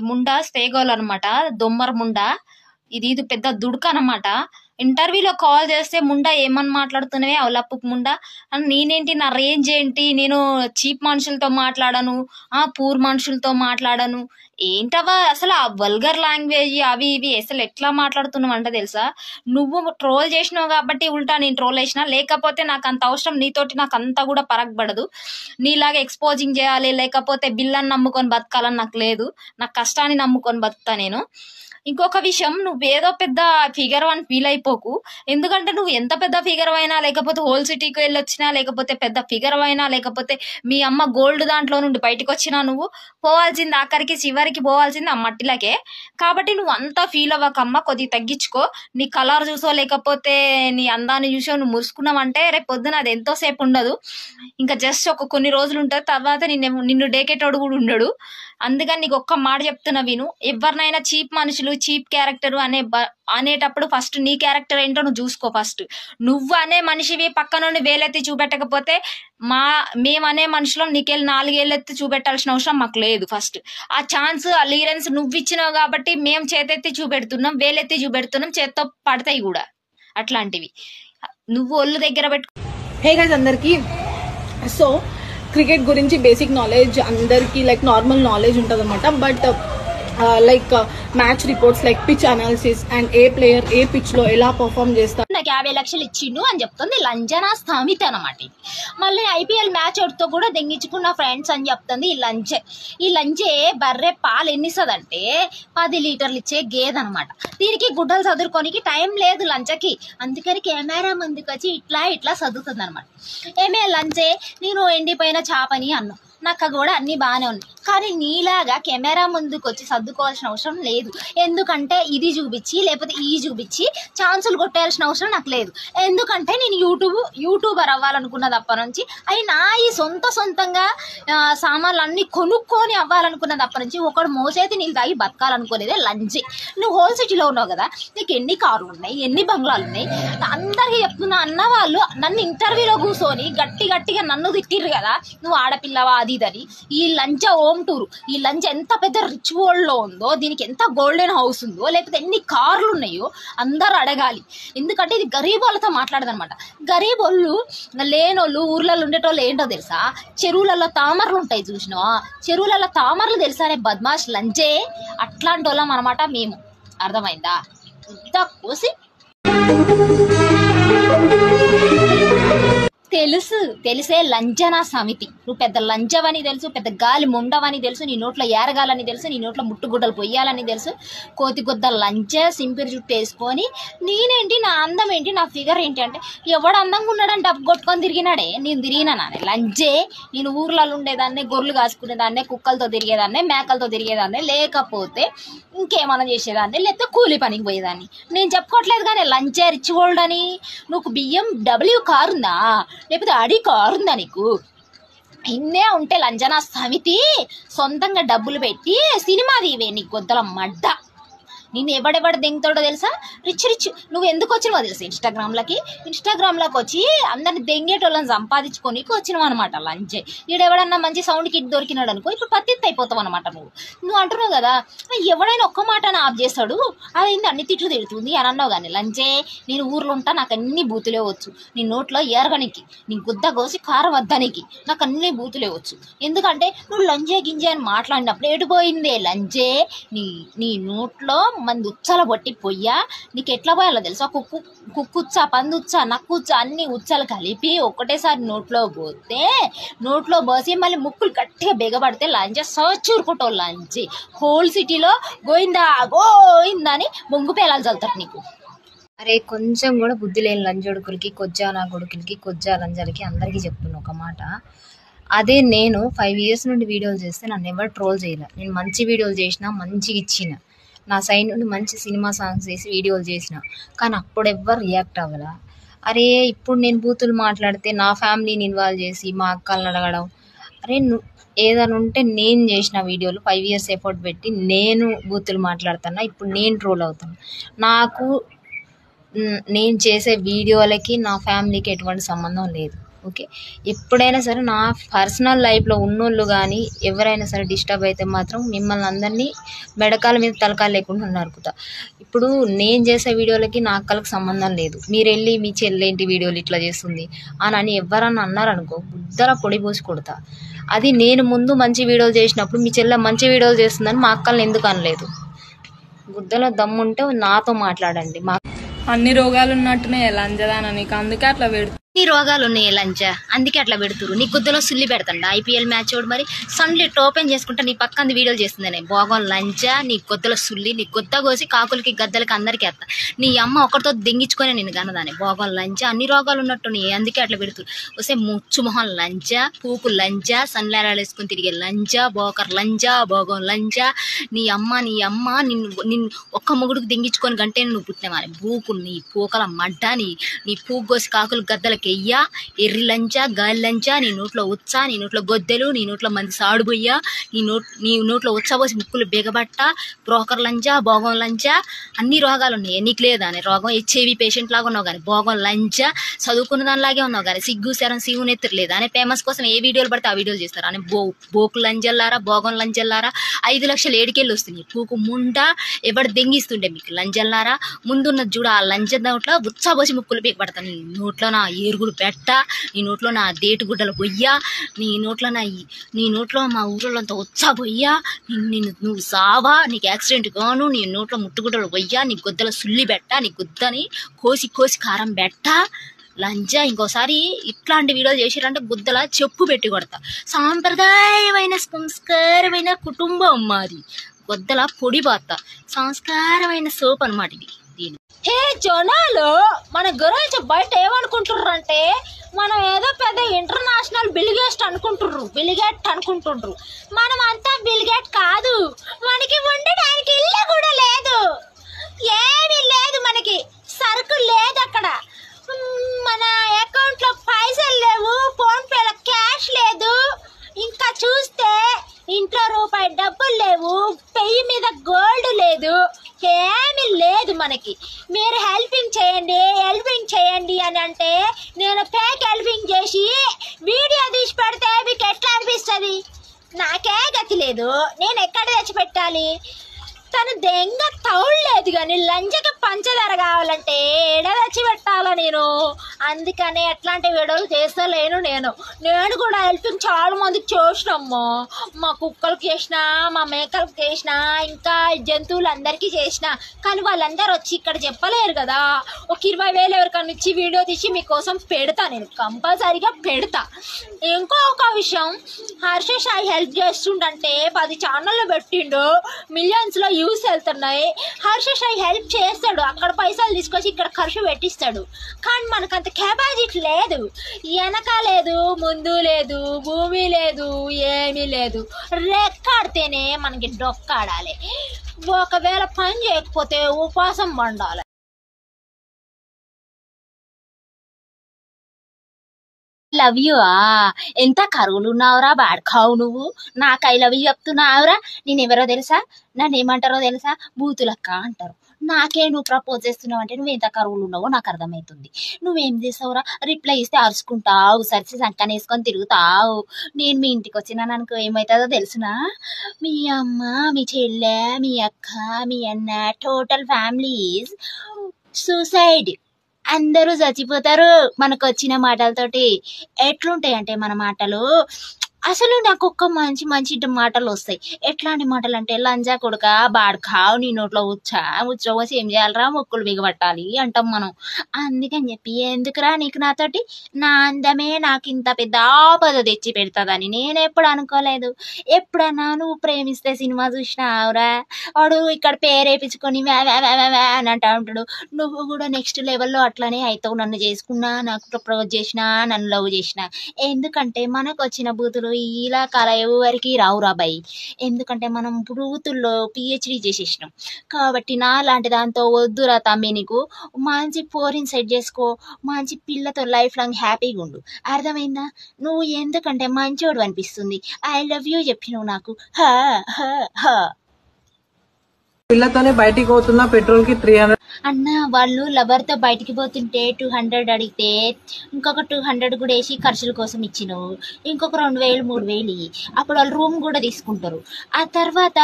ముండా స్టేగోల్ అనమాట, దొమ్మర ముండా. ఇది పెద్ద దుడుక అనమాట. ఇంటర్వ్యూలో కాల్ చేస్తే ముండా ఏమని మాట్లాడుతున్నావే అవలప్పు ముండా అని, నేనేంటి నా రేంజ్ ఏంటి, నేను చీప్ మనుషులతో మాట్లాడను, పూర్ మనుషులతో మాట్లాడను, ఏంటవా అసలు ఆ వల్గర్ లాంగ్వేజ్ అవి ఇవి అసలు ఎట్లా మాట్లాడుతున్నావు అంటే తెలుసా, నువ్వు ట్రోల్ చేసినావు కాబట్టి ఉల్టా నేను ట్రోల్ చేసిన, లేకపోతే నాకు అంత అవసరం నీతోటి, నాకు అంతా కూడా పరగబడదు. నీలాగా ఎక్స్పోజింగ్ చేయాలి లేకపోతే బిల్లని నమ్ముకొని బతకాలని నాకు లేదు, నా కష్టాన్ని నమ్ముకొని బతుకుతా నేను. ఇంకొక విషయం, నువ్వేదో పెద్ద ఫిగర్ అని ఫీల్ అయిపోకు. ఎందుకంటే నువ్వు ఎంత పెద్ద ఫిగర్ అయినా, లేకపోతే హోల్ సిటీకి వెళ్ళొచ్చినా, లేకపోతే పెద్ద ఫిగర్ అయినా, లేకపోతే మీ అమ్మ గోల్డ్ దాంట్లో నుండి బయటకు వచ్చినా, నువ్వు పోవాల్సింది ఆఖరికి చివరికి పోవాల్సింది ఆ మట్టిలకే. కాబట్టి నువ్వు అంతా ఫీల్ అవ్వకమ్మ, కొద్దిగా తగ్గించుకో. నీ కలర్ చూసో లేకపోతే నీ అందాన్ని చూసో నువ్వు మురుసుకున్నావంటే రేపు పొద్దున అది ఎంతోసేపు ఉండదు, ఇంకా జస్ట్ కొన్ని రోజులు ఉంటుంది, తర్వాత నిన్ను డేకేటోడు కూడా ఉండడు. అందుకని నీకు ఒక్క మాట చెప్తున్నా విను. ఎవరినైనా చీప్ మనుషులు, చీప్ క్యారెక్టర్ అనేటప్పుడు ఫస్ట్ నీ క్యారెక్టర్ ఏంటో నువ్వు చూసుకో. ఫస్ట్ నువ్వు అనే మనిషివి పక్క నుండి వేలెత్తి చూపెట్టకపోతే మేమనే మనుషులం నీకెళ్ళి 4 ఏళ్ళెత్తి చూపెట్టాల్సిన అవసరం మాకు లేదు. ఫస్ట్ ఆ ఛాన్స్, ఆ లీరెన్స్ నువ్వు ఇచ్చినావు కాబట్టి మేము చేతెత్తి చూపెడుతున్నాం, వేలెత్తి చూపెడుతున్నాం, చేత్తో పడతాయి కూడా అట్లాంటివి. నువ్వు ఒళ్ళు దగ్గర పెట్టు. హే గైస్ అందరికి, సో క్రికెట్ గురించి బేసిక్ నాలెడ్జ్ అందరికి లైక్ నార్మల్ నాలెడ్జ్ ఉంటుంది అనమాట. But like match reports, like pitch analysis and A player A pitch లో ఎలా పర్ఫామ్ చేస్తారు, నాకు 50 లక్షలు ఇచ్చిండు అని చెప్తుంది లంజనా స్థామిత అనమాట. మళ్ళీ ఐపీఎల్ మ్యాచ్ ఒకటితో కూడా దెంగించుకున్న ఫ్రెండ్స్ అని చెప్తుంది ఈ లంజే బర్రె పాలు ఎన్నిస్తుందంటే 10 లీటర్లు ఇచ్చే గేదె అనమాట. దీనికి గుడ్డలు చదువుకోనికి టైం లేదు లంచకి, అందుకని కెమెరా ముందుకు వచ్చి ఇట్లా చదువుతుంది అనమాట. ఏమే లంచే, నేను ఎండిపోయిన చేపని అన్నా, నాకు కూడా అన్ని బాగానే ఉన్నాయి, కానీ నీలాగా కెమెరా ముందుకు వచ్చి సర్దుకోవాల్సిన అవసరం లేదు. ఎందుకంటే ఇది చూపించి లేకపోతే ఈ చూపించి ఛాన్సులు కొట్టేయాల్సిన అవసరం నాకు లేదు. ఎందుకంటే నేను యూట్యూబర్ అవ్వాలనుకున్నది అప్పటి నుంచి, అయినా ఈ సొంతంగా సామాన్లు అన్ని కొనుక్కొని అవ్వాలనుకున్నది అప్పటి నుంచి. ఒకడు మోసేది నీళ్ళు తాగి బతకాలనుకోలేదే లంజే. నువ్వు హోల్ సిటీలో ఉన్నావు కదా, నీకు ఎన్ని కార్లు ఉన్నాయి, ఎన్ని బంగ్లాలు ఉన్నాయి, అందరికీ చెప్తున్నా. అన్న వాళ్ళు నన్ను ఇంటర్వ్యూలో కూర్చొని గట్టిగా నన్ను తిట్టిర్రు కదా, నువ్వు ఆడపిల్లవా అది ఇదని. ఈ లంచ హోమ్ టూర్, ఈ లంచ ఎంత పెద్ద రిచ్ వరల్డ్ లో ఉందో, దీనికి ఎంత గోల్డెన్ హౌస్ ఉందో, లేకపోతే ఎన్ని కార్లు ఉన్నాయో అందరూ అడగాలి. ఎందుకంటే ఇది గరీబ్ వాళ్ళతో మాట్లాడదనమాట. గరీబ్ వాళ్ళు, లేనోళ్ళు, ఊర్లలో ఉండేటోళ్ళు ఏంటో తెలుసా, చెరువులలో తామరలు ఉంటాయి చూసినావా, చెరువులలో తామరలు తెలుసా అనే బద్మాష్ లంచే. అట్లాంటి వాళ్ళం అనమాట మేము, అర్థమైందా? ఇంత కోసి తెలిసే లంజనా సమితి. నువ్వు పెద్ద లంజవని తెలుసు, పెద్ద గాలి ముండవని తెలుసు, నీ నోట్లో ఏరగాలని తెలుసు, నీ నోట్లో ముట్టుగుడ్డలు పొయ్యాలని తెలుసు. కోతిగొద్ద లంజ సింపిరి జుట్టు వేసుకొని నేనేంటి, నా అందం ఏంటి, నా ఫిగర్ ఏంటి అంటే, ఎవడు అందంగా ఉన్నాడని డబ్బు కొట్టుకొని తిరిగినాడే, నేను తిరిగినా నానే లంజే. నేను ఊర్లలో ఉండేదాన్నే, గొర్రెలు కాసుకునేదాన్నే, కుక్కలతో తిరిగేదాన్నే, మేకలతో తిరిగేదాన్నే, లేకపోతే ఇంకేమైనా చేసేదాన్ని, లేకపోతే కూలి పనికి పోయేదాన్ని. నేను చెప్పుకోవట్లేదు కానీ లంచే రిచ్ వరల్డ్ అని. నువ్వు BMW కారు ఉందా, లేకపోతే అడి కారు ఉందా నీకు? ఇన్నే ఉంటే లంజనా సమితి సొంతంగా డబ్బులు పెట్టి సినిమా తీవే నీ గొద్దల మడ్డ. నిన్ను ఎవడెవడ దెంగుతాడో తెలుసా, రిచ్. నువ్వు ఎందుకు వచ్చినావో తెలుసా, ఇన్స్టాగ్రామ్లోకి వచ్చి అందరిని దెంగేటోళ్ళని సంపాదించుకొని వచ్చినావు అనమాట లంచే. ఈడెవడన్నా మంచి సౌండ్ కిట్ దొరికినాడు అనుకో, ఇప్పుడు పత్తిత్తు అయిపోతావు అనమాట. నువ్వు అంటున్నావు కదా, ఎవడైనా ఒక్క మాట ఆఫ్ చేస్తాడు, అదేంది అన్ని తిట్లు తిడుతుంది అని అన్నావు కానీ లంచే. నేను ఊర్లో ఉంటా, నాకు అన్ని బూతులే వచ్చు. నీ నోట్లో ఎరగనికి, నీ గుద్ద కోసి కారం వద్దనికి, నాకు అన్ని బూతులే వచ్చు. ఎందుకంటే నువ్వు లంజే గింజే అని మాట్లాడినప్పుడు ఎటుపోయిందే లంజే. నీ నోట్లో మంది ఉచ్చల బొట్టి పొయ్యా, నీకు ఎట్లా పోయాలో తెలుసా, కుక్కుచ్చా, పందుచ్చా, నక్కుచ్చా అన్ని ఉచ్చలు కలిపి ఒక్కటేసారి నోట్లో పోసి మళ్ళీ ముక్కులు గట్టిగా బిగబడితే లంచ సోచూరుకుంటావు లంచి. హోల్ సిటీలో గోయిందని బొంగు పేలాలు చల్లుతారు నీకు. అరే కొంచెం కూడా బుద్ధి లేని లంజొడుకులకి, కొజ్జా నా కొడుకులకి, కొజ్జా లంజలకి అందరికీ చెప్తున్నా ఒక మాట. అదే నేను 5 years నుండి వీడియోలు చేస్తే నన్ను ఎవరు ట్రోల్ చేయలే. నేను మంచి వీడియోలు చేసిన, మంచిగా ఇచ్చిన, నా సైడ్ నుండి మంచి సినిమా సాంగ్స్ చేసి వీడియోలు చేసిన, కానీ అప్పుడు ఎవ్వరు రియాక్ట్ అవ్వలా. అరే ఇప్పుడు నేను బూతులు మాట్లాడితే నా ఫ్యామిలీని ఇన్వాల్వ్ చేసి మా అక్కలను అడగడం, అరే ఏదైనా ఉంటే నేను చేసిన వీడియోలు 5 years ఎఫర్ట్ పెట్టి నేను బూతులు మాట్లాడుతున్నా, ఇప్పుడు నేను ట్రోల్ అవుతాను. నేను చేసే వీడియోలకి నా ఫ్యామిలీకి ఎటువంటి సంబంధం లేదు. ఓకే, ఎప్పుడైనా సరే నా పర్సనల్ లైఫ్లో ఉన్నోళ్ళు కానీ ఎవరైనా సరే డిస్టర్బ్ అయితే మాత్రం మిమ్మల్ని అందరినీ మెడకాల మీద తలకాలు లేకుండా నరుకుతా. ఇప్పుడు నేను చేసే వీడియోలకి నా అక్కలకు సంబంధం లేదు. మీరు వెళ్ళి మీ చెల్లెంటి వీడియోలు ఇట్లా చేస్తుంది అని ఎవరన్నా అన్నారనుకో బుద్ధల పొడి పోసి కొడతా. అది నేను ముందు మంచి వీడియోలు చేసినప్పుడు మీ చెల్లె మంచి వీడియోలు చేస్తుందని మా అక్కల్ని ఎందుకు అనలేదు. బుద్ధలో దమ్ముంటే నాతో మాట్లాడండి. అన్ని రోగాలు ఉన్నట్టునే లంజదాన నీకు, అందుకే అట్లా పెడుతుంది. నీ రోగాలు ఉన్నాయి లంచా, అందుకే అట్లా పెడుతురు. నీ గుద్దలో సుల్లి పెడతాండ ఐపీఎల్ మ్యాచ్ చూడు మరి సన్లైట్ ఓపెన్ చేసుకుంటా నీ పక్కన వీడియోలు చేస్తుందనే భోగం లంచా. నీ గుద్దల సుల్లి, నీ గుద్ద కోసి కాకులకి గద్దలకి అందరికీ వేస్తా. నీ అమ్మ ఒకరితో దెంగించుకొని నేను కనదానే భోగం లంచా. అన్ని రోగాలు ఉన్నట్టున్నాయి, అందుకే అట్లా పెడుతురు. వస్తే ముచ్చు మొహం లంచా, పూపు లంచా, సన్లైరాలు వేసుకుని తిరిగే లంచా, బోకర్ లంచా, భోగం లంచా. నీ అమ్మ నిన్ను ఒక్క మొగుడికి దెంగించుకొని గంటే నువ్వు పుట్టినవాని బూకు, నీ పూకల మడ్డ, నీ పూకు కోసి కాకులు గద్దలకి ఎయ్యా, ఎర్రి లంచా, గాలి లంచా. నీ నోట్లో ఉచ్చా, నీ నోట్లో గొద్దెలు, నీ నోట్లో మంది సాడుబోయ్యా, నీ నోట్లో ఉచ్చబోసి ముక్కులు బిగబట్ట, బ్రోకర్ లంచా, భోగం లంచా. అన్ని రోగాలు ఉన్నాయి, నీకు లేదా అనే రోగం? హెచ్ఐవి పేషెంట్ లాగా ఉన్నావు కానీ భోగం లంచా. చదువుకున్న దానిలాగే ఉన్నావు కానీ సిగ్గు శరం శివుని ఎత్తురు లేదా అనే ఫేమస్ కోసం ఏ వీడియోలు పడితే ఆ వీడియోలు చేస్తారు అని బోకు లంజల్లారా, భోగం లంజల్లారా. 5 లక్షలు ఏడికెళ్ళి వస్తుంది పూకు ముండా. ఎవడు దెంగిస్తుండే మీకు లంజల్లారా? ముందున్న చూడ ఆ లంజ నోట్లో ఉచ్చబోసి ముక్కులు బిగబడతా. నీ నోట్లో నా ఏరుగులు పెట్ట, నీ నోట్లో నా దేటు గుడ్డలు పొయ్యా, నీ నోట్లో మా ఊళ్ళంతా ఉచ్చా పొయ్యా, నువ్వు సావా, నీకు యాక్సిడెంట్ గాను, నీ నోట్లో ముట్టుగుడ్డలు పొయ్యా, నీ గుద్దల సుల్లి పెట్ట, నీ గుద్దని కోసి కారం పెట్ట లంజా. ఇంకోసారి ఇట్లాంటి వీడియోలు చేసిరంటే గుద్దల చెప్పు పెట్టి కొడతా. సాంప్రదాయమైన సంస్కారమైన కుటుంబం మాది, గుద్దల పొడి బాత, సంస్కారమైన సోప్ అనమాట ఇది. హే జనాలు మన గురించి బయట ఏమనుకుంటుర్రంటే మనం ఏదో పెద్ద ఇంటర్నేషనల్ బిల్గేట్ అనుకుంటుండ్రు. మనం అంతా బిల్గేట్ కాదు. మనకి ఉండడానికి ఇల్లు కూడా లేదు, ఏమీ లేదు, మనకి సరుకు లేదు అక్కడ. మన అకౌంట్లో పైసలు లేవు, ఫోన్ పేలో క్యాష్ లేదు, ఇంకా చూస్తే ఇంట్లో రూపాయి డబ్బులు లేవు, పెయ్యి మీద గోల్డ్ లేదు, ఏమీ లేదు మనకి. మీరు హెల్పింగ్ చేయండి అని అంటే నేను ఫేక్ హెల్పింగ్ చేసి వీడియో తీసి పెడితే మీకు ఎట్లా అనిపిస్తుంది? నాకే గతి లేదు, నేను ఎక్కడ తెచ్చి పెట్టాలి? తను దెంగ తౌడలేదు కానీ లంచకి పంచదార కావాలంటే ఎడ తెచ్చి పెట్టాలా నేను? అందుకనే ఎట్లాంటి వీడియోలు చేస్తలేను. నేను కూడా హెల్పింగ్ చాలా మందికి చేసినమ్మా. మా కుక్కలకి చేసిన, మా మేకలకు చేసిన, ఇంకా జంతువులందరికీ చేసిన. కానీ వాళ్ళందరూ వచ్చి ఇక్కడ చెప్పలేరు కదా. ఒక 20,000 ఎవరికన్నా ఇచ్చి వీడియో తీసి మీకోసం పెడతా, నేను కంపల్సరీగా పెడతా. ఇంకొక విషయం, హర్ష సాయి హెల్ప్ చేస్తుండంటే 10 ఛానళ్ళు పెట్టిండు, మిలియన్స్లో వ్యూస్ వెళ్తున్నాయి. హర్ష సాయి హెల్ప్ చేస్తాడు, అక్కడ పైసలు తీసుకొచ్చి ఇక్కడ ఖర్చు పెట్టిస్తాడు. కానీ మనకంత కెపాసిటీ లేదు, వెనక లేదు, ముందు లేదు, భూమి లేదు, ఏమీ లేదు. రెక్కాడితేనే మనకి డొక్కాడాలి. ఒకవేళ పని చేయకపోతే ఉపవాసం పండాలి. Love you. ఎంత కరువులు ఉన్నావురా బాడ్కావు నువ్వు. నాకు ఐ లవ్ యూ చెప్తున్నావురా. నేనెవరో తెలుసా? నన్ను ఏమంటారో తెలుసా? బూతులక్క అంటారు. నాకే నువ్వు ప్రపోజ్ చేస్తున్నావు అంటే నువ్వు ఎంత కరువులు ఉన్నావో నాకు అర్థమవుతుంది. నువ్వేం చేస్తావురా? రిప్లై ఇస్తే అరుచుకుంటావు, సరిచి సంకన వేసుకొని తిరుగుతావు. నేను మీ ఇంటికి వచ్చినాను అనుకో ఏమవుతుందో తెలుసునా? మీ అమ్మ, మీ చెల్లె, మీ అక్క, మీ అన్న, టోటల్ ఫ్యామిలీస్ సూసైడ్, అందరూ చచ్చిపోతారు మనకు వచ్చిన మాటలతోటి. ఎట్లుంటాయి అంటే మన మాటలు, అసలు నాకు ఒక్క మంచి మాటలు వస్తాయి. ఎట్లాంటి మాటలు అంటే లంజా కొడుక, బాడ్కావు, నీ నోట్లో ఉచ్చబోసి ఏం చేయాలరా, మొక్కులు బిగబట్టాలి అంటాం మనం. అందుకని చెప్పి ఎందుకురా నీకు నాతోటి? నా అందమే నాకు ఇంత పెద్ద ఆపద తెచ్చి పెడతాదని నేను ఎప్పుడు అనుకోలేదు. ఎప్పుడన్నా నువ్వు ప్రేమిస్తే సినిమా చూసినావురా? వాడు ఇక్కడ పేరేపించుకొని అని అంటా ఉంటాడు. నువ్వు కూడా నెక్స్ట్ లెవెల్లో అట్లనే అవుతావు. నన్ను చేసుకున్నా, నాకు ప్రపోజ్ చేసినా, నన్ను లవ్ చేసినా. ఎందుకంటే మనకు వచ్చిన బూతులు ఇలా కళ ఎవరికి రావురా బాయ్. ఎందుకంటే మనం బూతుల్లో PhD చేసేసినాం కాబట్టి. నా లాంటి దాంతో వద్దురా తమ్మి. నీకు మంచి పోరిని సెట్ చేసుకో, మంచి పిల్లతో లైఫ్ లాంగ్ హ్యాపీగా ఉండు. అర్థమైందా? నువ్వు ఎందుకంటే మంచోడు అనిపిస్తుంది. ఐ లవ్ యూ చెప్పినావు నాకు. హా హా హా. పిల్లతోనే బయటికి పోతున్నా పెట్రోల్ కి 300. అన్న వాళ్ళు లవర్తో బయటికి పోతుంటే 200 అడిగితే ఇంకొక 200 కూడా వేసి ఖర్చుల కోసం ఇచ్చినావు, ఇంకొక 2000 3000 ఇయ్యి. అప్పుడు వాళ్ళు రూమ్ కూడా తీసుకుంటారు. ఆ తర్వాత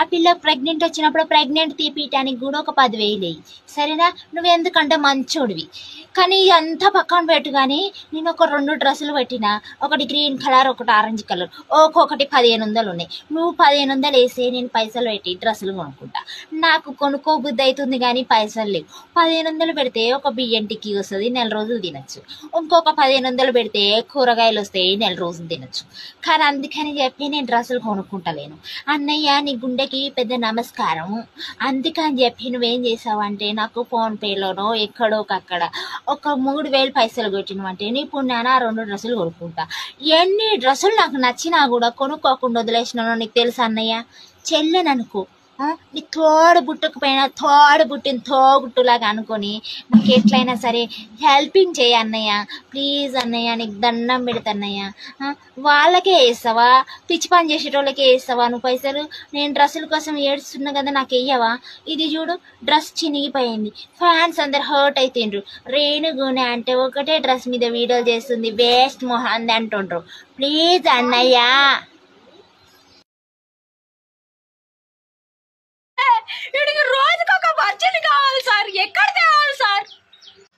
ఆ పిల్ల ప్రెగ్నెంట్ వచ్చినప్పుడు ప్రెగ్నెంట్ తీపియటానికి కూడా ఒక 10,000 వేయి. సరేనా? నువ్వెందుకంటే మంచోడివి. కానీ అంతా పక్కన పెట్టు. కానీ నేను ఒక 2 డ్రెస్సులు పెట్టిన, ఒకటి గ్రీన్ కలర్ ఒకటి ఆరెంజ్ కలర్, ఒక్కొక్కటి 1500 ఉన్నాయి. నువ్వు 1500 వేసి నేను పైసలు పెట్టి డ్రెస్సులు కొనుక్కుంటా. నాకు కొనుక్కో బుద్ధి అవుతుంది కానీ పైసలు లేవు. 1500 పెడితే ఒక బియ్యం టిక్కీ వస్తుంది, నెల రోజులు తినచ్చు. ఇంకొక 1500 పెడితే కూరగాయలు వస్తాయి, నెల రోజులు తినచ్చు. కానీ అందుకని చెప్పి నేను డ్రెస్సులు కొనుక్కుంటలేను. అన్నయ్య నీ గుండెకి పెద్ద నమస్కారం. అందుకని చెప్పి నువ్వేం చేసావంటే నాకు ఫోన్పేలోనో ఎక్కడోకక్కడ ఒక 3000 పైసలు పెట్టినవంటే నీ పుణ్యాన 2 డ్రెస్సులు కొనుక్కుంటా. ఎన్ని డ్రెస్సులు నాకు నచ్చినా కూడా కొనుక్కోకుండా వదిలేసినానో నీకు తెలుసా అన్నయ్య? చెల్లెననుకో, నీ తోడు బుట్టకపోయినా తోడు బుట్టిన తోబుట్టులాగా అనుకొని నాకు ఎట్లయినా సరే హెల్పింగ్ చేయ అన్నయ్య. ప్లీజ్ అన్నయ్య, నీకు దండం పెడతాన్నయ్య. వాళ్ళకే వేస్తావా? పిచ్చి పని చేసేటోళ్ళకే వేస్తావా నువ్వు పైసలు? నేను డ్రెస్సుల కోసం ఏడుస్తున్నా కదా, నాకు వెయ్యవా? ఇది చూడు, డ్రెస్ చినిగిపోయింది, ఫ్యాన్స్ అందరు హర్ట్ అయితుండ్రు. రేణుగునే అంటే ఒకటే డ్రెస్ మీద వీడియోలు చేస్తుంది, వేస్ట్ మొహాంది అంటుండ్రు. ప్లీజ్ అన్నయ్య. వీడికి రోజుకి ఒక బడ్జెట్ కావాలి సార్. ఎక్కడ తేవాలి సార్?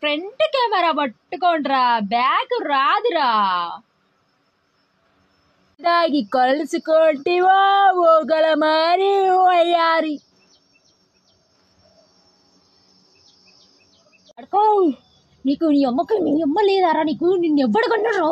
ఫ్రంట్ కెమెరా పట్టుకోండిరా, బ్యాక్ రాదురా. దాగి కలుసుకోంటివా ఓగల మారి అయ్యారి. అడుకో, నీకు నీ అమ్మకి నీ అమ్మ లేదారా? నీకు నిన్ను ఎవ్వడు కొన్నాడు?